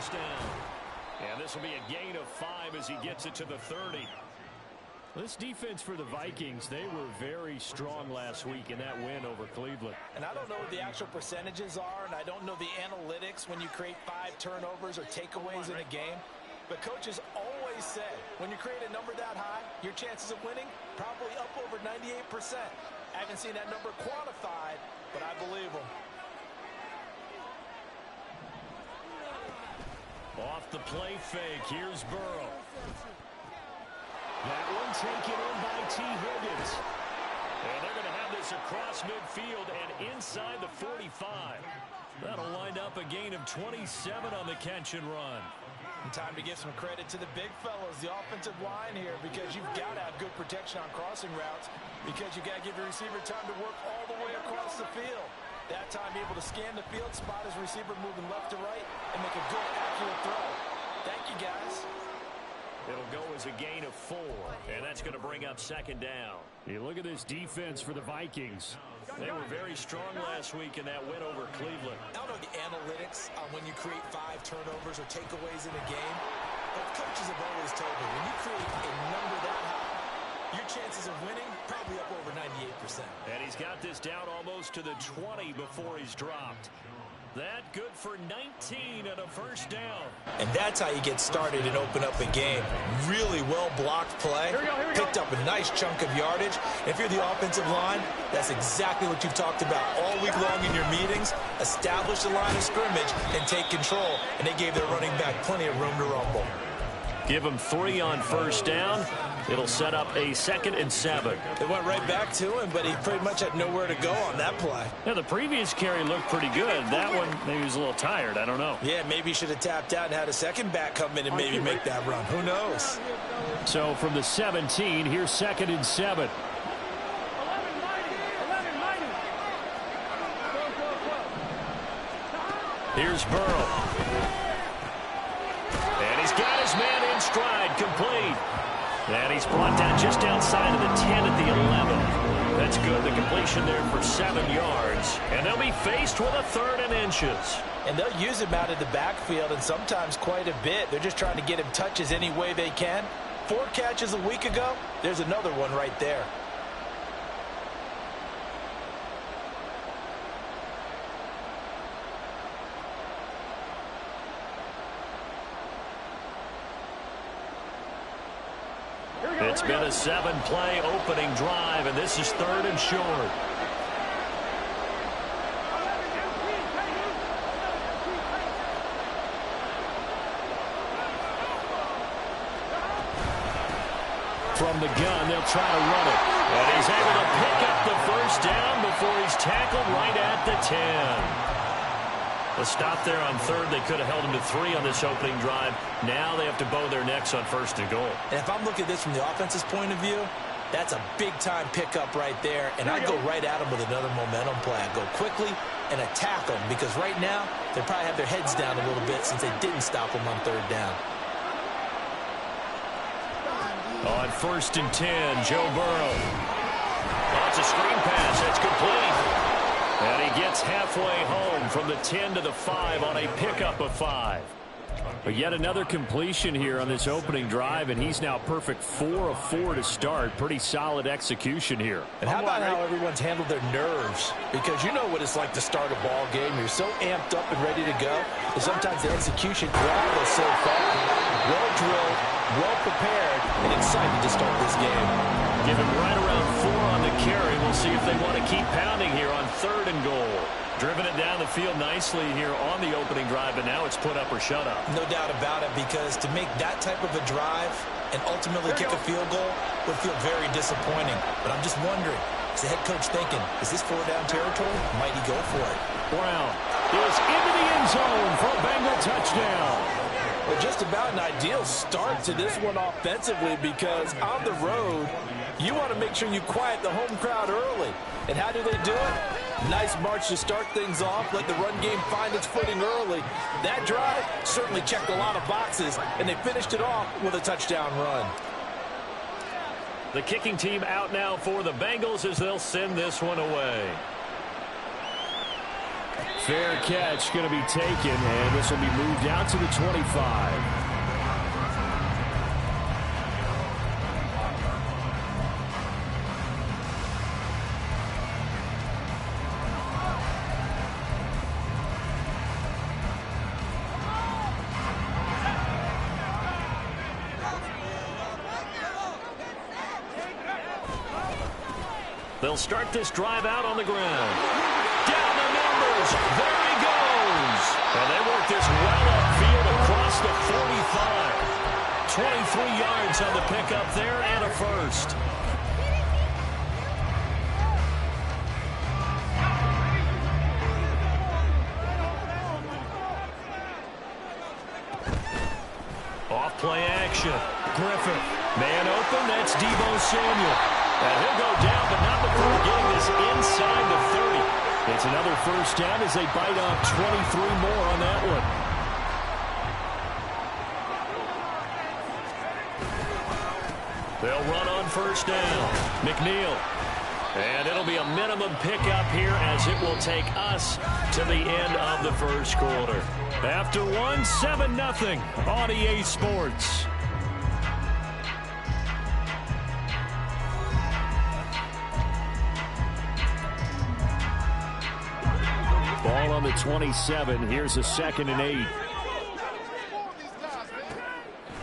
first down. And this will be a gain of 5 as he gets it to the 30. This defense for the Vikings, they were very strong last week in that win over Cleveland. And I don't know what the actual percentages are, and I don't know the analytics when you create 5 turnovers or takeaways in a game. But coaches always say, when you create a number that high, your chances of winning probably up over 98%. I haven't seen that number quantified, but I believe them. Off the play fake, here's Burrow. That one taken in by T. Higgins. And they're going to have this across midfield and inside the 45. That'll wind up a gain of 27 on the catch and run. And time to give some credit to the big fellas, the offensive line here, because you've got to have good protection on crossing routes, because you've got to give your receiver time to work all the way across the field. That time able to scan the field, spot his receiver moving left to right, and make a good, accurate throw. Thank you, guys. It'll go as a gain of 4, and that's going to bring up second down. You look at this defense for the Vikings. They were very strong last week in that win over Cleveland. I don't know the analytics on when you create 5 turnovers or takeaways in a game, but coaches have always told me when you create a number that high, your chances of winning probably up over 98%. And he's got this down almost to the 20 before he's dropped. That good for 19 and a first down. And that's how you get started and open up a game. Really well-blocked play. Picked up a nice chunk of yardage. If you're the offensive line, that's exactly what you've talked about all week long in your meetings. Establish the line of scrimmage and take control. And they gave their running back plenty of room to rumble. Give him 3 on first down. It'll set up a 2nd and 7. They went right back to him, but he pretty much had nowhere to go on that play. Yeah, the previous carry looked pretty good. That one, maybe he was a little tired. I don't know. Yeah, maybe he should have tapped out and had a second back come in and maybe make that run. Who knows? So from the 17, here's 2nd and 7. Here's Burrow. And he's got his man in stride, complete. And he's brought down just outside of the 10 at the 11. That's good. The completion there for 7 yards. And they'll be faced with a 3rd and inches. And they'll use him out of the backfield, and sometimes quite a bit. They're just trying to get him touches any way they can. 4 catches a week ago. There's another one right there. It's been a 7-play opening drive, and this is 3rd and short. From the gun, they'll try to run it. And he's able to pick up the first down before he's tackled right at the 10. A stop there on 3rd. They could have held him to 3 on this opening drive. Now they have to bow their necks on 1st and goal. And if I'm looking at this from the offense's point of view, that's a big-time pickup right there. And I go right at him with another momentum play. I go quickly and attack them because right now they probably have their heads down a little bit since they didn't stop him on 3rd down. On 1st and 10, Joe Burrow. Oh, it's a screen pass. That's complete. And he gets halfway home from the 10 to the 5 on a pickup of 5. But yet another completion here on this opening drive, and he's now perfect 4 of 4 to start. Pretty solid execution here. And how about how everyone's handled their nerves? Because you know what it's like to start a ball game. You're so amped up and ready to go. And sometimes the execution travels so far. Well drilled, well prepared, and excited to start this game. Give him right around 4 on the carry. We'll see if they want to keep pounding here on 3rd and goal. Driven it down the field nicely here on the opening drive, but now it's put up or shut up. No doubt about it, because to make that type of a drive and ultimately kick a field goal would feel very disappointing. But I'm just wondering, is the head coach thinking, is this 4-down territory? Might he go for it? Brown is into the end zone for a Bengal touchdown. Well, just about an ideal start to this one offensively, because on the road, you want to make sure you quiet the home crowd early. And how do they do it? Nice march to start things off. Let the run game find its footing early. That drive certainly checked a lot of boxes, and they finished it off with a touchdown run. The kicking team out now for the Bengals as they'll send this one away. Fair catch going to be taken, and this will be moved out to the 25. They'll start this drive out on the ground. Down the numbers. There he goes. And they work this well upfield across the 45. 23 yards on the pickup there and a first. Off play action. Griffith. Man open. That's Deebo Samuel. And he'll go down, but not before getting this inside the 30. It's another first down as they bite off 23 more on that one. They'll run on first down. McNeil. And it'll be a minimum pickup here as it will take us to the end of the first quarter. After one, 7-0 on EA Sports. Ball on the 27. Here's a 2nd and 8.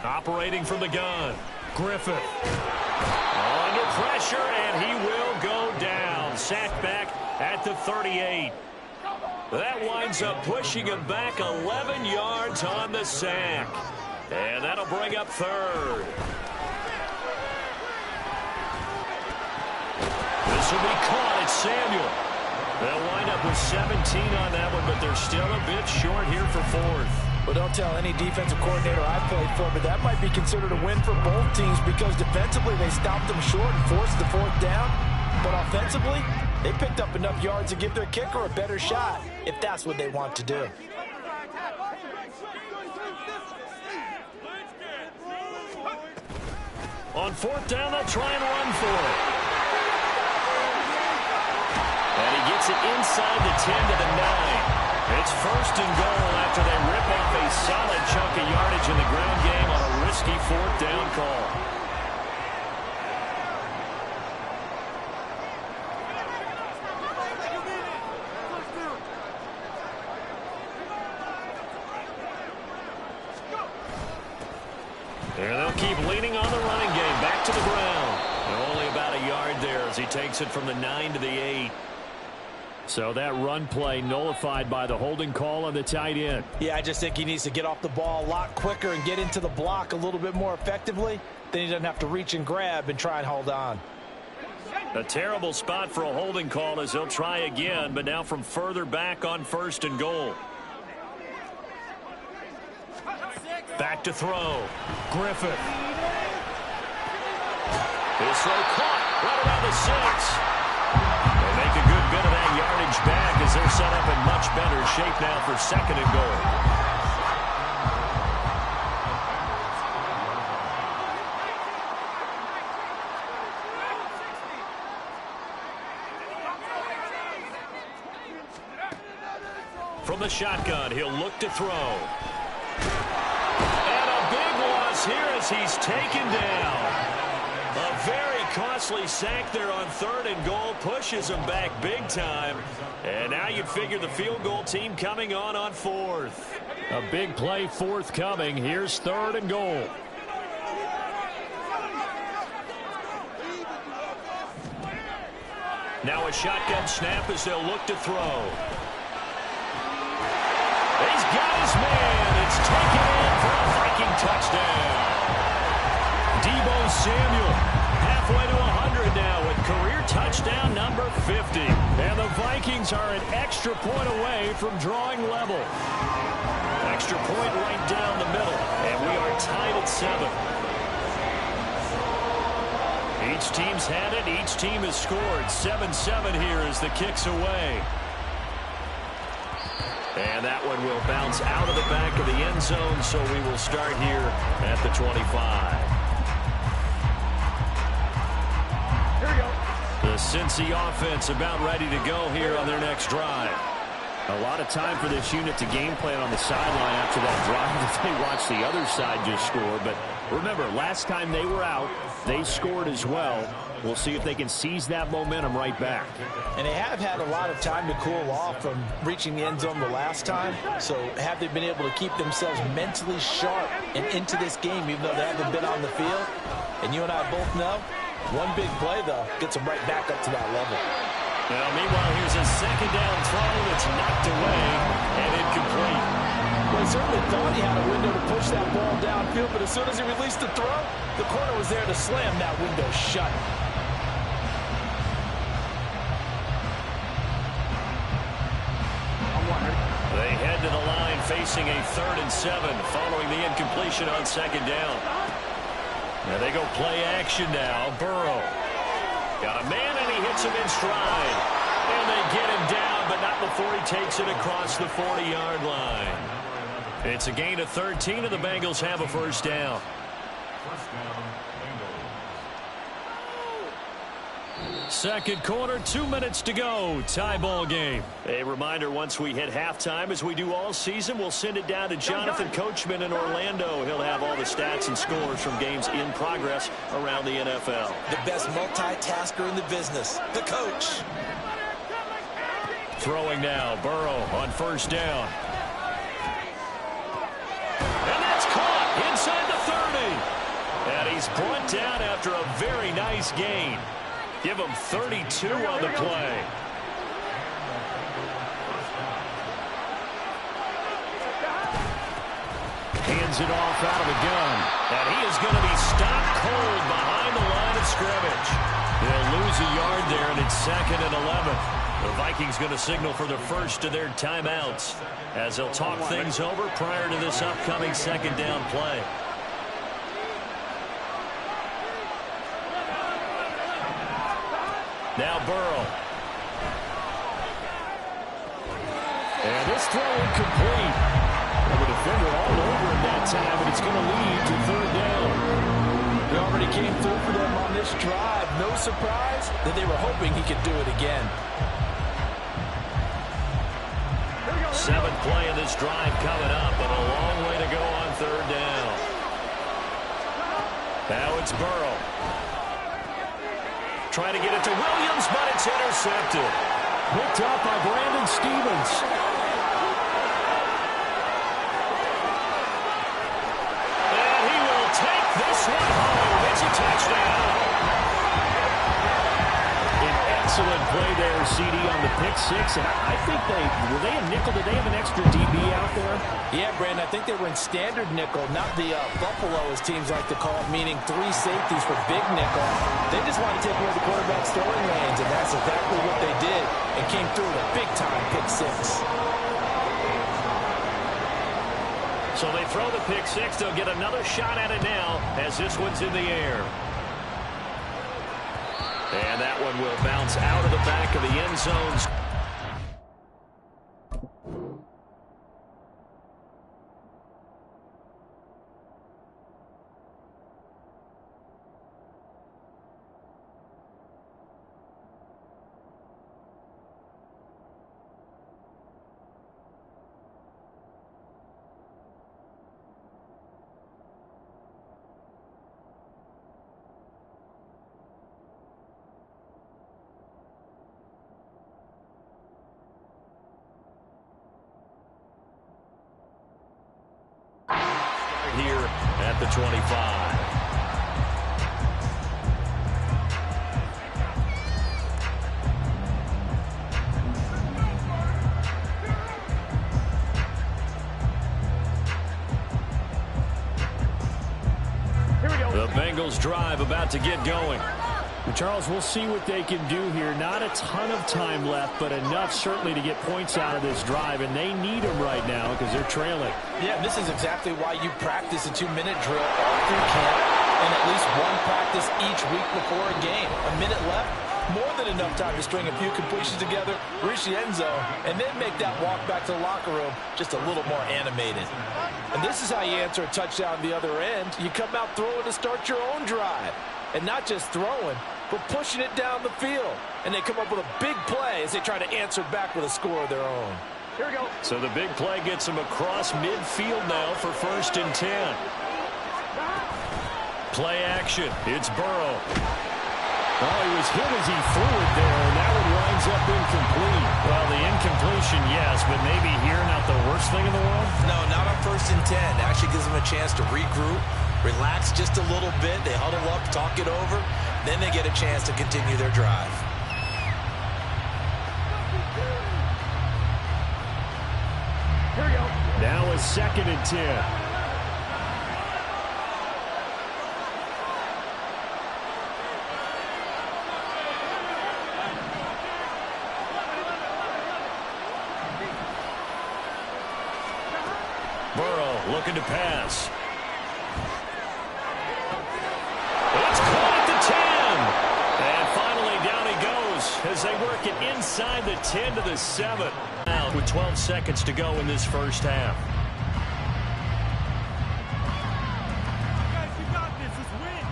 Operating from the gun. Griffith. Under pressure, and he will go down. Sacked back at the 38. That winds up pushing him back 11 yards on the sack. And that'll bring up 3rd. This will be caught. It's Samuel. They'll wind up with 17 on that one, but they're still a bit short here for 4th. Well, don't tell any defensive coordinator I played for, but that might be considered a win for both teams because defensively they stopped them short and forced the 4th down. But offensively, they picked up enough yards to give their kicker a better shot if that's what they want to do. On 4th down, they'll try and run for it. And he gets it inside the 10 to the 9. It's 1st and goal after they rip off a solid chunk of yardage in the ground game on a risky 4th down call. And they'll keep leaning on the running game. Back to the ground. And only about a yard there as he takes it from the 9 to the 8. So that run play nullified by the holding call on the tight end. Yeah, I just think he needs to get off the ball a lot quicker and get into the block a little bit more effectively. Then he doesn't have to reach and grab and try and hold on. A terrible spot for a holding call as he'll try again, but now from further back on 1st and goal. Back to throw. Griffith. His throw caught right around the 6. They make a good bit of that yardage back as they're set up in much better shape now for 2nd and goal. From the shotgun, he'll look to throw. And a big loss here as he's taken down. A very costly sack there on 3rd and goal pushes him back big time. And now you'd figure the field goal team coming on 4th. A big play forthcoming. Here's 3rd and goal. Now a shotgun snap as they'll look to throw. He's got his man. It's taken in for a Viking touchdown. Deebo Samuel halfway to 100 now with career touchdown number 50. And the Vikings are an extra point away from drawing level. Extra point right down the middle. And we are tied at 7. Each team's had it. Each team has scored. 7-7 here as the kick's away. And that one will bounce out of the back of the end zone, so we will start here at the 25. Here we go. The Cincy offense about ready to go here on their next drive. A lot of time for this unit to game plan on the sideline after that drive as they watch the other side just score. But remember, last time they were out, they scored as well. We'll see if they can seize that momentum right back. And they have had a lot of time to cool off from reaching the end zone the last time. So have they been able to keep themselves mentally sharp and into this game even though they haven't been on the field? And you and I both know, one big play, though, gets them right back up to that level. Now, meanwhile, here's a second down throw that's knocked away and incomplete. Well, he certainly thought he had a window to push that ball downfield, but as soon as he released the throw, the corner was there to slam that window shut. They head to the line facing a 3rd and 7 following the incompletion on second down. Now they go play action now. Burrow. Got a man, and he hits him in stride. And they get him down, but not before he takes it across the 40-yard line. It's a gain of 13, and the Bengals have a first down. Second quarter, 2 minutes to go. Tie ball game. A reminder, once we hit halftime, as we do all season, we'll send it down to Jonathan Coachman in Orlando. He'll have all the stats and scores from games in progress around the NFL. The best multitasker in the business, the coach. Throwing now, Burrow on first down. And that's caught inside the 30. And he's brought down after a very nice gain. Give him 32 on the play. Hands it off out of the gun. And he is going to be stopped cold behind the line of scrimmage. They'll lose a yard there, and it's 2nd and 11. The Vikings going to signal for the first of their timeouts as they'll talk things over prior to this upcoming second down play. Now Burrow. And this throw incomplete. And the defender all over him that time, but it's going to lead to 3rd down. He already came through for them on this drive. No surprise that they were hoping he could do it again. 7th play of this drive coming up, and a long way to go on 3rd down. Now it's Burrow. Trying to get it to Williams, but it's intercepted. Picked up by Brandon Stephens. And he will take this one home. It's a touchdown. An excellent play there, CD, on the pick six. And I think were they a nickel? Did they have an extra DB out there? Yeah, Brandon, I think they were in standard nickel, not the Buffalo, as teams like to call it, meaning 3 safeties for big nickel. They just wanted to take away the quarterback's throwing lanes, and that's exactly what they did, and came through with a big-time pick six. So they throw the pick six. They'll get another shot at it now as this one's in the air. And that one will bounce out of the back of the end zone. Here at the 25. The Bengals drive about to get going. Charles, we'll see what they can do here. Not a ton of time left, but enough certainly to get points out of this drive, and they need them right now because they're trailing. Yeah, this is exactly why you practice a 2-minute drill all through camp and at least one practice each week before a game. A minute left, more than enough time to string a few completions together, reach the end zone, and then make that walk back to the locker room just a little more animated. And this is how you answer a touchdown the other end. You come out throwing to start your own drive. And not just throwing, but pushing it down the field. And they come up with a big play as they try to answer back with a score of their own. So the big play gets him across midfield now for 1st and 10. Play action. It's Burrow. Oh, he was hit as he threw it there, and that one winds up incomplete. Well, the incompletion, yes, but maybe here not the worst thing in the world? No, not on 1st and 10. Actually gives them a chance to regroup, relax just a little bit. They huddle up, talk it over. Then they get a chance to continue their drive. Now it's 2nd and 10. Burrow looking to pass. It's caught at the 10. And finally down he goes as they work it inside the 10 to the 7. Out with 12 seconds to go in this first half. Guys, you got this. Just win.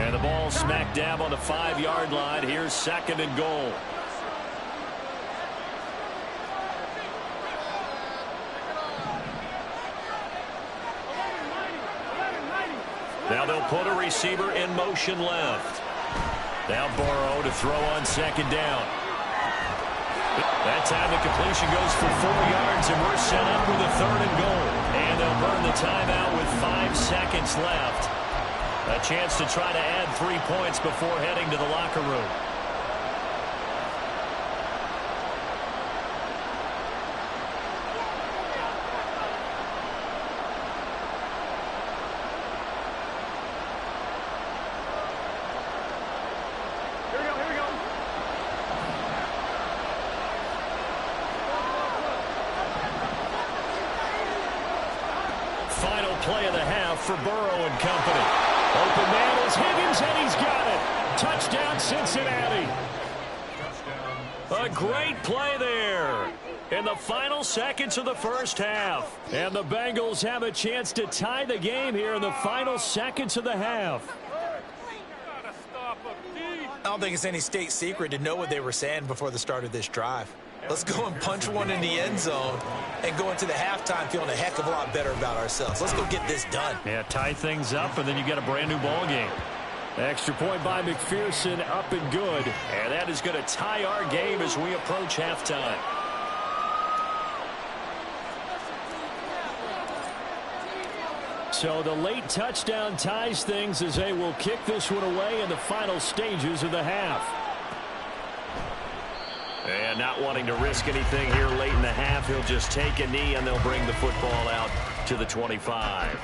And the ball smack dab on the 5-yard line. Here's 2nd and goal. Now they'll put a receiver in motion left. Now Burrow to throw on 2nd down. That time the completion goes for 4 yards, and we're set up with a 3rd and goal. And they'll burn the timeout with 5 seconds left. A chance to try to add 3 points before heading to the locker room. Final play of the half for Burrow and company. Open man is Higgins, and he's got it. Touchdown, Cincinnati. A great play there in the final seconds of the first half. And the Bengals have a chance to tie the game here in the final seconds of the half. I don't think it's any state secret to know what they were saying before the start of this drive. Let's go and punch one in the end zone and go into the halftime feeling a heck of a lot better about ourselves. Let's go get this done. Yeah, tie things up, and then you get a brand-new ball game. Extra point by McPherson, up and good. And that is going to tie our game as we approach halftime. So the late touchdown ties things as they will kick this one away in the final stages of the half. And not wanting to risk anything here late in the half, he'll just take a knee, and they'll bring the football out to the 25.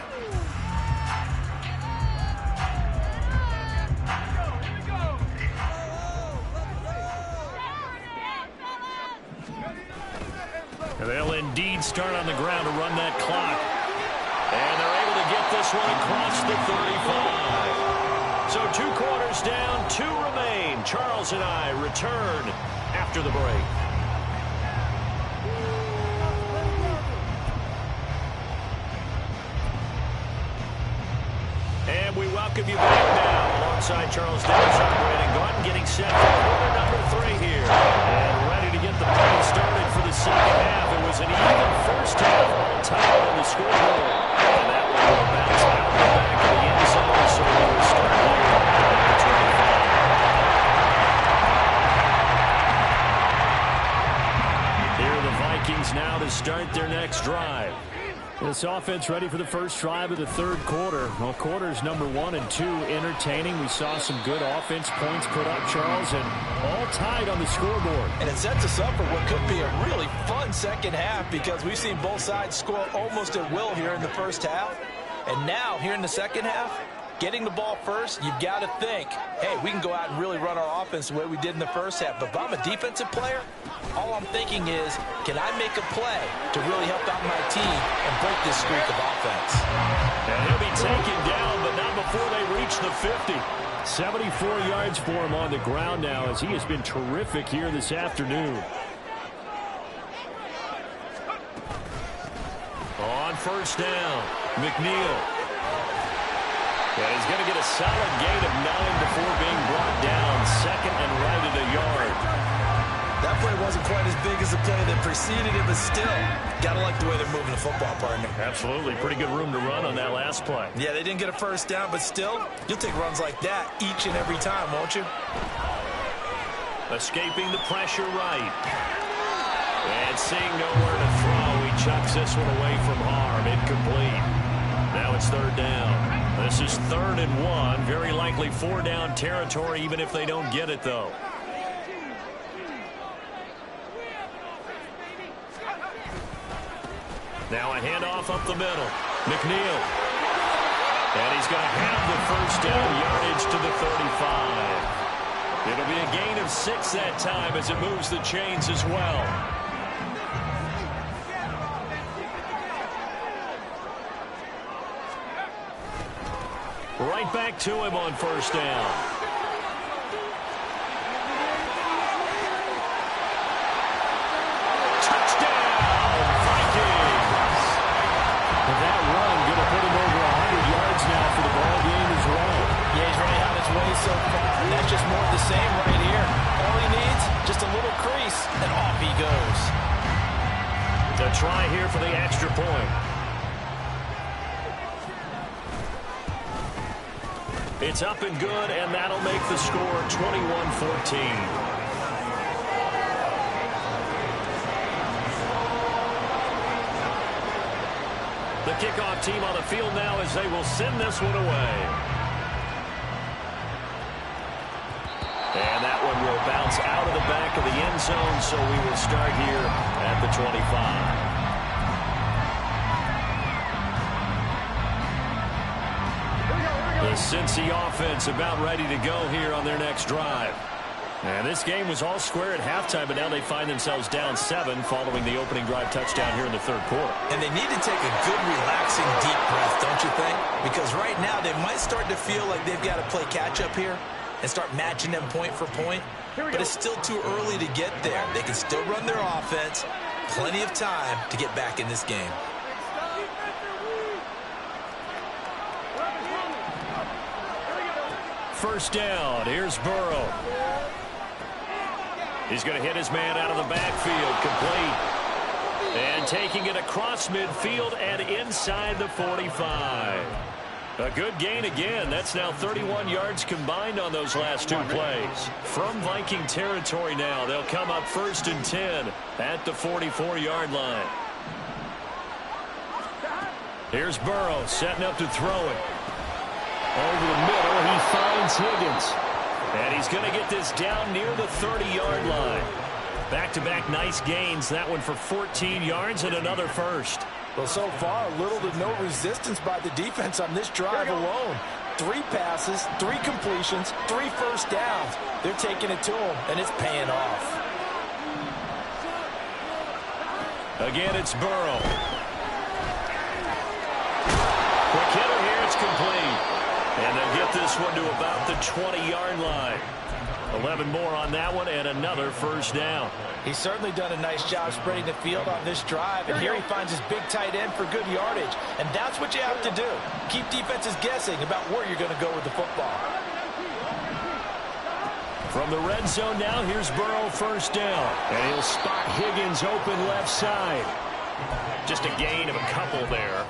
They'll indeed start on the ground to run that clock. And they're able to get this one across the 35. So 2 quarters down, 2 remain. Charles and I return after the break. And we welcome you back now alongside Charles Davis operating Gordon, getting set for quarter number 3 here. And ready to get the party started for the second half. It was an even first half, all tied on the scoreboard. And that one will bounce out the back of the end zone, so we will start here at the 25. Here are the Vikings now to start their next drive. This offense ready for the first drive of the 3rd quarter. Well, quarters number 1 and 2 entertaining. We saw some good offense points put up, Charles, and all tied on the scoreboard. And it sets us up for what could be a really fun second half because we've seen both sides score almost at will here in the first half. And now, here in the second half, getting the ball first, you've got to think, hey, we can go out and really run our offense the way we did in the first half. But if I'm a defensive player, all I'm thinking is, can I make a play to really help out my team and break this streak of offense? And he'll be taken down, but not before they reach the 50. 74 yards for him on the ground now as he has been terrific here this afternoon. On first down, McNeil. And he's going to get a solid gain of 9 before being brought down. Second and right at a yard. That play wasn't quite as big as the play that preceded it, but still, got to like the way they're moving the football, partner. Absolutely. Pretty good room to run on that last play. Yeah, they didn't get a first down, but still, you'll take runs like that each and every time, won't you? Escaping the pressure right. And seeing nowhere to throw, he chucks this one away from harm. Incomplete. Now it's third down. This is 3rd and 1. Very likely 4-down territory, even if they don't get it, though. Now a handoff up the middle. McNeil. And he's going to have the first down, yardage to the 35. It'll be a gain of 6 that time as it moves the chains as well. Right back to him on first down. Touchdown, Vikings! That run going to put him over 100 yards now for the ball game as well. Yeah, he's running out his way so far. That's just more of the same right here. All he needs, just a little crease, and off he goes. A try here for the extra point. It's up and good, and that'll make the score 21-14. The kickoff team on the field now as they will send this one away. And that one will bounce out of the back of the end zone, so we will start here at the 25. The Cincy offense about ready to go here on their next drive. And this game was all square at halftime, but now they find themselves down 7 following the opening drive touchdown here in the third quarter. And they need to take a good, relaxing, deep breath, don't you think? Because right now they might start to feel like they've got to play catch-up here and start matching them point for point. But it's still too early to get there. They can still run their offense. Plenty of time to get back in this game. First down. Here's Burrow. He's going to hit his man out of the backfield. Complete. And taking it across midfield and inside the 45. A good gain again. That's now 31 yards combined on those last 2 plays. From Viking territory now, they'll come up 1st and 10 at the 44-yard line. Here's Burrow setting up to throw it. Over the middle, he finds Higgins. And he's going to get this down near the 30-yard line. Back-to-back nice gains. That one for 14 yards and another first. Well, so far, little to no resistance by the defense on this drive alone. 3 passes, 3 completions, 3 first downs. They're taking it to him, and it's paying off. Again, it's Burrow. Quick hitter here, it's complete. And they'll get this one to about the 20-yard line. 11 more on that one and another first down. He's certainly done a nice job spreading the field on this drive, and here he finds his big tight end for good yardage. And that's what you have to do. Keep defenses guessing about where you're going to go with the football. From the red zone now, here's Burrow first down. And he'll spot Higgins open left side. Just a gain of a couple there.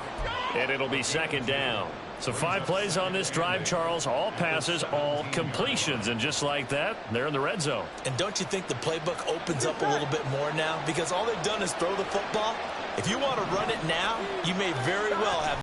And it'll be 2nd down. So 5 plays on this drive, Charles. All passes, all completions. And just like that, they're in the red zone. And don't you think the playbook opens up a little bit more now? Because all they've done is throw the football. If you want to run it now, you may very well have